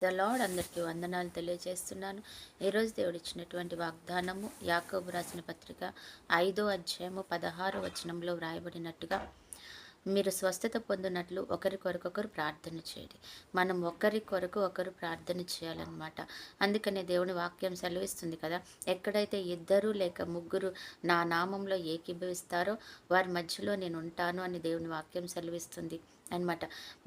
The lord అందరికీ వందనాలు తెలియజేస్తున్నాను. ఈరోజు దేవుడు ఇచ్చినటువంటి వాగ్దానము యాకోబు రాసిన పత్రిక 5వ అధ్యాయము 16వ వచనంలో వ్రాయబడినట్టుగా, మీరు స్వస్థత పొందినట్లు ఒకరి కొరకొకరు ప్రార్థన చేయండి. మనం ఒకరి కొరకు ఒకరు ప్రార్థన చేయాలన్నమాట. అందుకనే దేవుని వాక్యం సెలవిస్తుంది కదా, ఎక్కడైతే ఇద్దరు లేక ముగ్గురు నా నామంలో ఏకీభవిస్తారో వారి మధ్యలో నేను ఉంటాను అని దేవుని వాక్యం సెలవిస్తుంది అన్నమాట.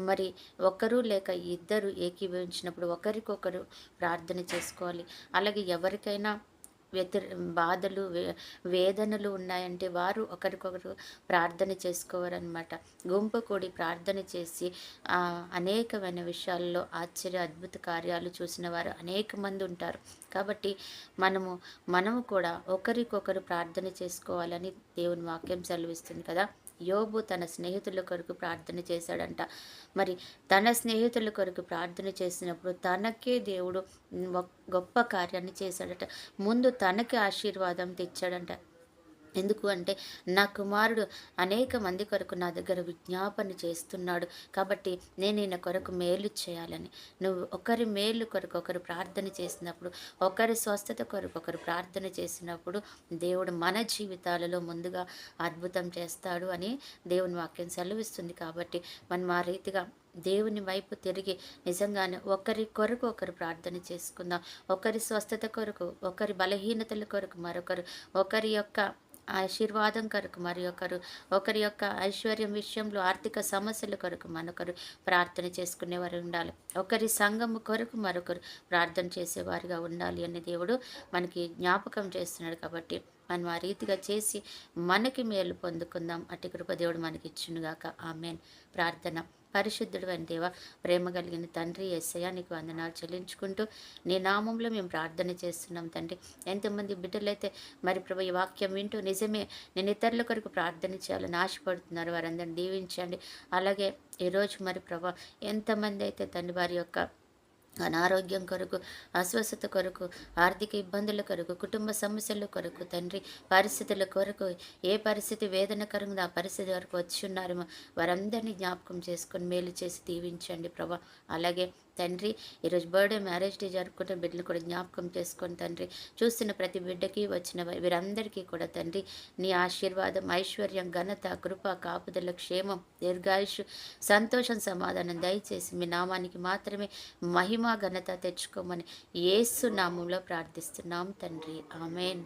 మరి ఒకరు లేక ఇద్దరు ఏకీభవించినప్పుడు ఒకరికొకరు ప్రార్థన చేసుకోవాలి. అలాగే ఎవరికైనా వ్యతిరే బాధలు వేదనలు ఉన్నాయంటే వారు ఒకరికొకరు ప్రార్థన చేసుకోవారనమాట. గుంపు కూడి ప్రార్థన చేసి అనేకమైన విషయాల్లో ఆశ్చర్య అద్భుత కార్యాలు చూసిన వారు అనేక మంది ఉంటారు. కాబట్టి మనము కూడా ఒకరికొకరు ప్రార్థన చేసుకోవాలని దేవుని వాక్యం సెలవిస్తుంది కదా. యోబు తన స్నేహితుల కొరకు ప్రార్థన చేశాడంట. మరి తన స్నేహితుల కొరకు ప్రార్థన చేసినప్పుడు తనకే దేవుడు గొప్ప కార్యాన్ని చేశాడట. ముందు తనకి ఆశీర్వాదం తెచ్చాడంట. ఎందుకు అంటే, నా కుమారుడు అనేక మంది కొరకు నా దగ్గర విజ్ఞాపన చేస్తున్నాడు, కాబట్టి నేను ఈయన కొరకు మేలు చేయాలని. నువ్వు ఒకరి మేలు కొరకు ఒకరు ప్రార్థన చేసినప్పుడు, ఒకరి స్వస్థత కొరకు ఒకరు ప్రార్థన చేసినప్పుడు దేవుడు మన జీవితాలలో ముందుగా అద్భుతం చేస్తాడు అని దేవుని వాక్యం సెలవిస్తుంది. కాబట్టి మనం ఆ రీతిగా దేవుని వైపు తిరిగి నిజంగానే ఒకరి కొరకు ఒకరు ప్రార్థన చేసుకుందాం. ఒకరి స్వస్థత కొరకు, ఒకరి బలహీనతల కొరకు మరొకరు, ఒకరి యొక్క ఆశీర్వాదం కొరకు మరి ఒకరి యొక్క ఐశ్వర్యం విషయంలో ఆర్థిక సమస్యల కొరకు మనొకరు ప్రార్థన చేసుకునేవారు ఉండాలి. ఒకరి సంఘము కొరకు మరొకరు ప్రార్థన చేసేవారిగా ఉండాలి అని దేవుడు మనకి జ్ఞాపకం చేస్తున్నాడు. కాబట్టి మనం ఆ రీతిగా చేసి మనకి మేలు పొందుకుందాం. అట్టి కృప దేవుడు మనకి ఇచ్చునుగాక. ఆమేన్. ప్రార్థన. పరిశుద్ధుడు అని దేవ, ప్రేమ కలిగిన తండ్రి యేసయ్య, నీకు వందనాలు చెల్లించుకుంటూ నీ నామంలో మేము ప్రార్థన చేస్తున్నాం తండ్రి. ఎంతమంది బిడ్డలైతే మరి ప్రభు ఈ వాక్యం వింటూ నిజమే నేను ఇతరుల కొరకు ప్రార్థన చేయాలని ఆశపడుతున్నారు, వారందరిని దీవించండి. అలాగే ఈరోజు మరి ప్రభు ఎంతమంది అయితే తండ్రి వారి యొక్క అనారోగ్యం కొరకు, అస్వస్థత కొరకు, ఆర్థిక ఇబ్బందుల కొరకు, కుటుంబ సమస్యల కొరకు తండ్రి, పరిస్థితుల కొరకు, ఏ పరిస్థితి వేదనకరంగా ఆ పరిస్థితి వరకు వచ్చి ఉన్నారేమో వారందరినీ జ్ఞాపకం చేసుకొని మేలు చేసి దీవించండి ప్రభా. అలాగే తండ్రి, ఈరోజు బర్త్డే మ్యారేజ్ డే జరుపుకుంటే బిడ్డలు కూడా జ్ఞాపకం చేసుకొని తండ్రి, చూస్తున్న ప్రతి బిడ్డకి వచ్చిన వీరందరికీ కూడా తండ్రి నీ ఆశీర్వాదం, ఐశ్వర్యం, ఘనత, కృప, కాపుదల, క్షేమం, దీర్ఘాయుష్, సంతోషం, సమాధానం దయచేసి మీ నామానికి మాత్రమే మహిమ ఘనత తెచ్చుకోమని యేసు నామంలో ప్రార్థిస్తున్నాం తండ్రి. ఆమేన్.